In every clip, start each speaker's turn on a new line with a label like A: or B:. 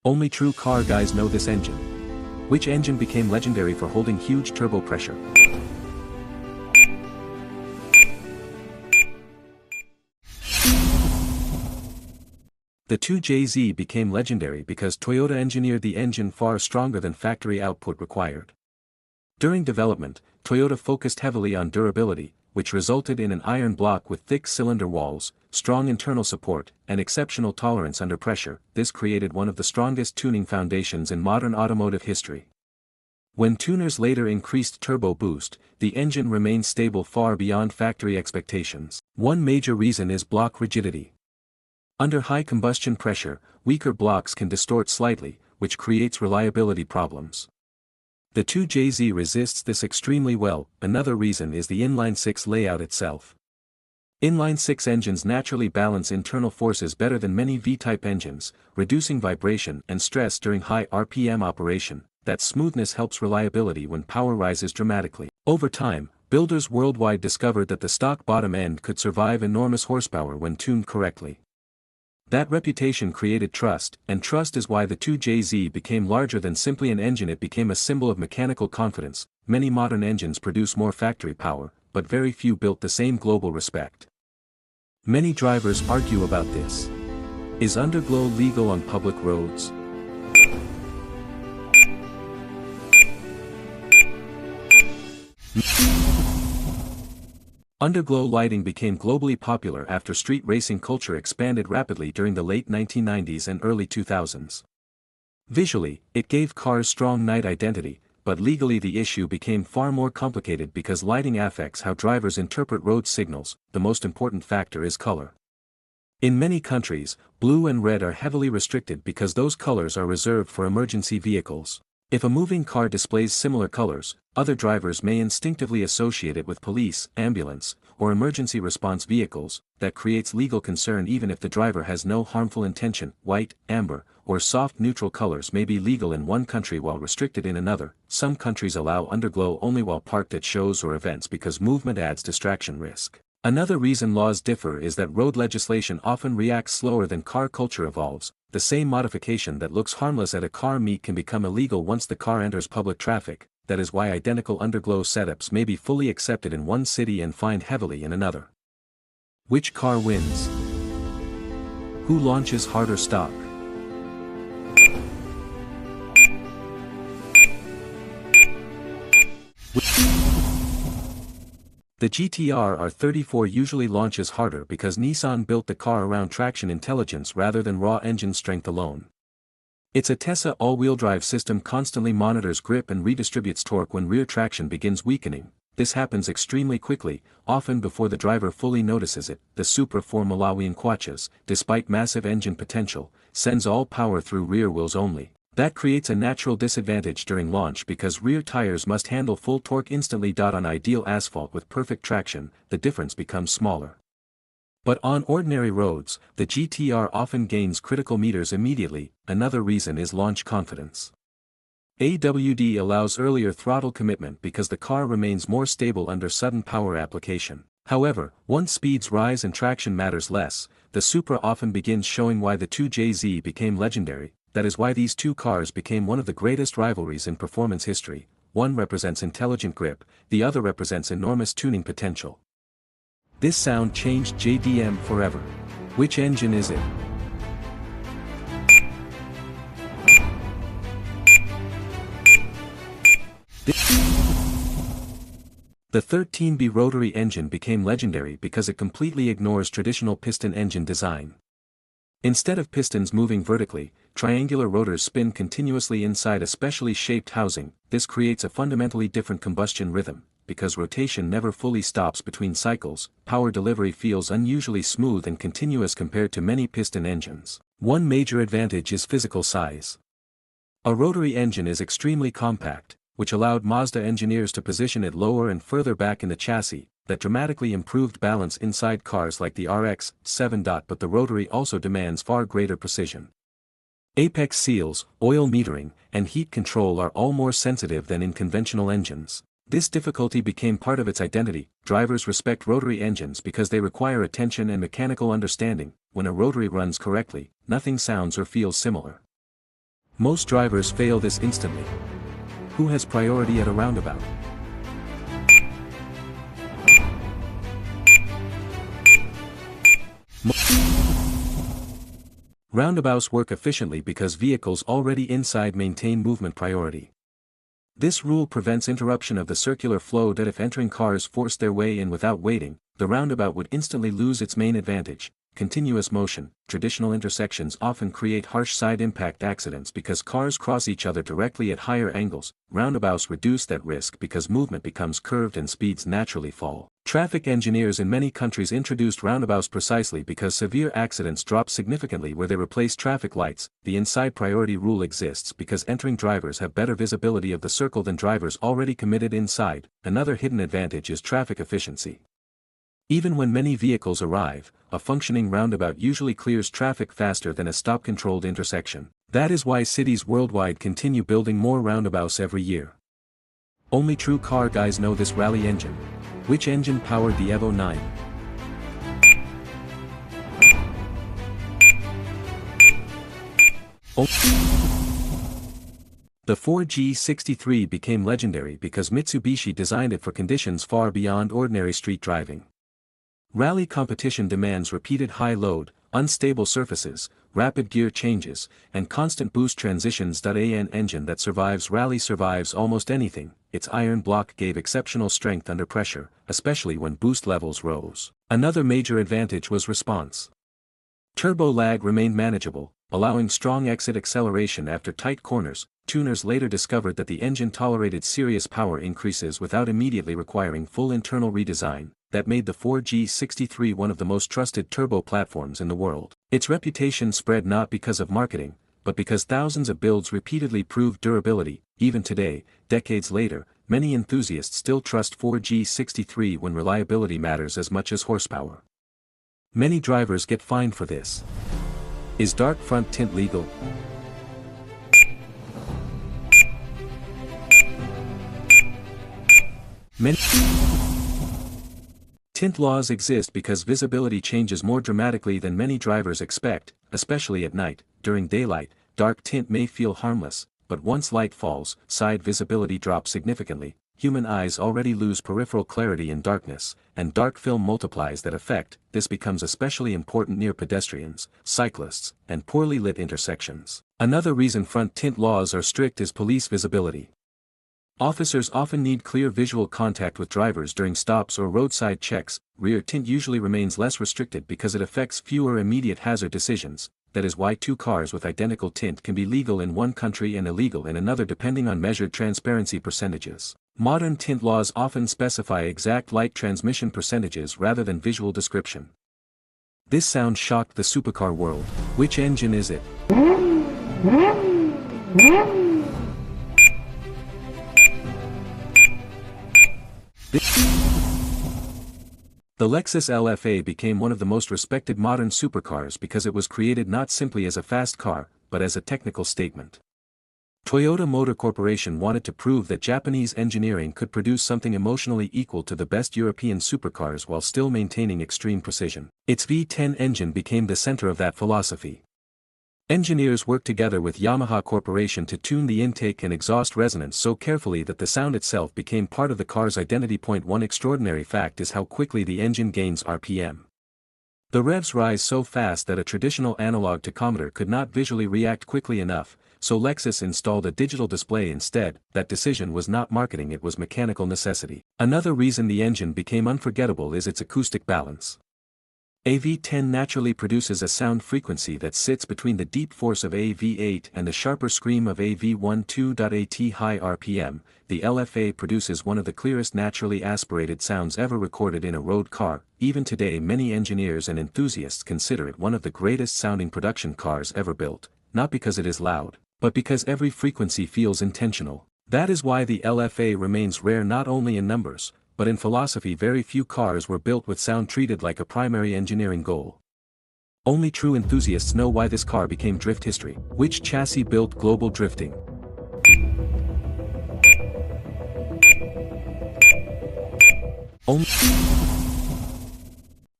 A: Only true car guys know this engine. Which engine became legendary for holding huge turbo pressure? The 2JZ became legendary because Toyota engineered the engine far stronger than factory output required. During development, Toyota focused heavily on durability, which resulted in an iron block with thick cylinder walls, strong internal support, and exceptional tolerance under pressure. This created one of the strongest tuning foundations in modern automotive history. When tuners later increased turbo boost, the engine remained stable far beyond factory expectations. One major reason is block rigidity. Under high combustion pressure, weaker blocks can distort slightly, which creates reliability problems. The 2JZ resists this extremely well. Another reason is the inline-six layout itself. Inline-six engines naturally balance internal forces better than many V-type engines, reducing vibration and stress during high RPM operation. That smoothness helps reliability when power rises dramatically. Over time, builders worldwide discovered that the stock bottom end could survive enormous horsepower when tuned correctly. That reputation created trust, and trust is why the 2JZ became larger than simply an engine. It became a symbol of mechanical confidence. Many modern engines produce more factory power, but very few built the same global respect. Many drivers argue about this. Is underglow legal on public roads? Underglow lighting became globally popular after street racing culture expanded rapidly during the late 1990s and early 2000s. Visually, it gave cars strong night identity, but legally the issue became far more complicated because lighting affects how drivers interpret road signals. The most important factor is color. In many countries, blue and red are heavily restricted because those colors are reserved for emergency vehicles. If a moving car displays similar colors, other drivers may instinctively associate it with police, ambulance, or emergency response vehicles. That creates legal concern even if the driver has no harmful intention. White, amber, or soft neutral colors may be legal in one country while restricted in another. Some countries allow underglow only while parked at shows or events because movement adds distraction risk. Another reason laws differ is that road legislation often reacts slower than car culture evolves. The same modification that looks harmless at a car meet can become illegal once the car enters public traffic. That is why identical underglow setups may be fully accepted in one city and fined heavily in another. Which car wins? Who launches harder stock? The GT-R R34 usually launches harder because Nissan built the car around traction intelligence rather than raw engine strength alone. Its ATESA all-wheel drive system constantly monitors grip and redistributes torque when rear traction begins weakening. This happens extremely quickly, often before the driver fully notices it. The Supra for Malawian Quachas, despite massive engine potential, sends all power through rear wheels only. That creates a natural disadvantage during launch because rear tires must handle full torque instantly. On ideal asphalt with perfect traction, the difference becomes smaller. But on ordinary roads, the GT-R often gains critical meters immediately. Another reason is launch confidence. AWD allows earlier throttle commitment because the car remains more stable under sudden power application. However, once speeds rise and traction matters less, the Supra often begins showing why the 2JZ became legendary. That is why these two cars became one of the greatest rivalries in performance history. One represents intelligent grip, the other represents enormous tuning potential. This sound changed JDM forever. Which engine is it? The 13B rotary engine became legendary because it completely ignores traditional piston engine design. Instead of pistons moving vertically, triangular rotors spin continuously inside a specially shaped housing. This creates a fundamentally different combustion rhythm. Because rotation never fully stops between cycles, power delivery feels unusually smooth and continuous compared to many piston engines. One major advantage is physical size. A rotary engine is extremely compact, which allowed Mazda engineers to position it lower and further back in the chassis. That dramatically improved balance inside cars like the RX-7. But the rotary also demands far greater precision. Apex seals, oil metering, and heat control are all more sensitive than in conventional engines. This difficulty became part of its identity. Drivers respect rotary engines because they require attention and mechanical understanding. When a rotary runs correctly, nothing sounds or feels similar. Most drivers fail this instantly. Who has priority at a roundabout? Roundabouts work efficiently because vehicles already inside maintain movement priority. This rule prevents interruption of the circular flow that if entering cars forced their way in without waiting, the roundabout would instantly lose its main advantage, continuous motion. Traditional intersections often create harsh side impact accidents because cars cross each other directly at higher angles. Roundabouts reduce that risk because movement becomes curved and speeds naturally fall. Traffic engineers in many countries introduced roundabouts precisely because severe accidents drop significantly where they replace traffic lights. The inside priority rule exists because entering drivers have better visibility of the circle than drivers already committed inside. Another hidden advantage is traffic efficiency. Even when many vehicles arrive, a functioning roundabout usually clears traffic faster than a stop-controlled intersection. That is why cities worldwide continue building more roundabouts every year. Only true car guys know this rally engine. Which engine powered the Evo 9? The Ford G63 became legendary because Mitsubishi designed it for conditions far beyond ordinary street driving. Rally competition demands repeated high load, unstable surfaces, rapid gear changes, and constant boost transitions. An engine that survives rally survives almost anything. Its iron block gave exceptional strength under pressure, especially when boost levels rose. Another major advantage was response. Turbo lag remained manageable, allowing strong exit acceleration after tight corners. Tuners later discovered that the engine tolerated serious power increases without immediately requiring full internal redesign. That made the Ford G63 one of the most trusted turbo platforms in the world. Its reputation spread not because of marketing, but because thousands of builds repeatedly proved durability. Even today, decades later, many enthusiasts still trust Ford G63 when reliability matters as much as horsepower. Many drivers get fined for this. Is dark front tint legal? Many tint laws exist because visibility changes more dramatically than many drivers expect, especially at night. During daylight, dark tint may feel harmless, but once light falls, side visibility drops significantly. Human eyes already lose peripheral clarity in darkness, and dark film multiplies that effect. This becomes especially important near pedestrians, cyclists, and poorly lit intersections. Another reason front tint laws are strict is police visibility. Officers often need clear visual contact with drivers during stops or roadside checks. Rear tint usually remains less restricted because it affects fewer immediate hazard decisions. That is why two cars with identical tint can be legal in one country and illegal in another depending on measured transparency percentages. Modern tint laws often specify exact light transmission percentages rather than visual description. This sound shocked the supercar world. Which engine is it? The Lexus LFA became one of the most respected modern supercars because it was created not simply as a fast car, but as a technical statement. Toyota Motor Corporation wanted to prove that Japanese engineering could produce something emotionally equal to the best European supercars while still maintaining extreme precision. Its V10 engine became the center of that philosophy. Engineers worked together with Yamaha Corporation to tune the intake and exhaust resonance so carefully that the sound itself became part of the car's identity. One extraordinary fact is how quickly the engine gains RPM. The revs rise so fast that a traditional analog tachometer could not visually react quickly enough, so Lexus installed a digital display instead. That decision was not marketing, it was mechanical necessity. Another reason the engine became unforgettable is its acoustic balance. A V10 naturally produces a sound frequency that sits between the deep force of a V8 and the sharper scream of a V12. At high RPM, the LFA produces one of the clearest naturally aspirated sounds ever recorded in a road car. Even today many engineers and enthusiasts consider it one of the greatest sounding production cars ever built, not because it is loud, but because every frequency feels intentional. That is why the LFA remains rare not only in numbers, but in philosophy. Very few cars were built with sound treated like a primary engineering goal. Only true enthusiasts know why this car became drift history. Which chassis built global drifting?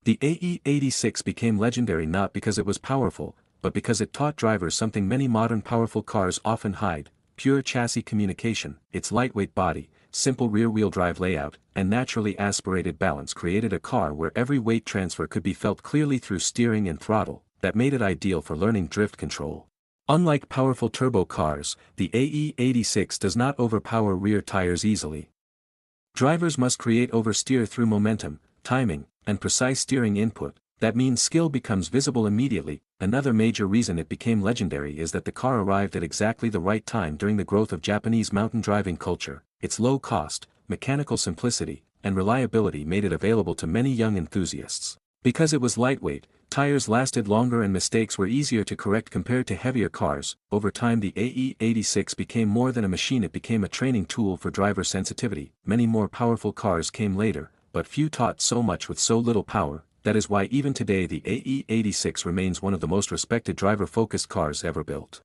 A: The AE86 became legendary not because it was powerful, but because it taught drivers something many modern powerful cars often hide: pure chassis communication. Its lightweight body, simple rear-wheel drive layout, and naturally aspirated balance created a car where every weight transfer could be felt clearly through steering and throttle, that made it ideal for learning drift control. Unlike powerful turbo cars, the AE86 does not overpower rear tires easily. Drivers must create oversteer through momentum, timing, and precise steering input. That means skill becomes visible immediately. Another major reason it became legendary is that the car arrived at exactly the right time during the growth of Japanese mountain driving culture. Its low cost, mechanical simplicity, and reliability made it available to many young enthusiasts. Because it was lightweight, tires lasted longer and mistakes were easier to correct compared to heavier cars. Over time, the AE86 became more than a machine, it became a training tool for driver sensitivity. Many more powerful cars came later, but few taught so much with so little power. That is why even today the AE86 remains one of the most respected driver-focused cars ever built.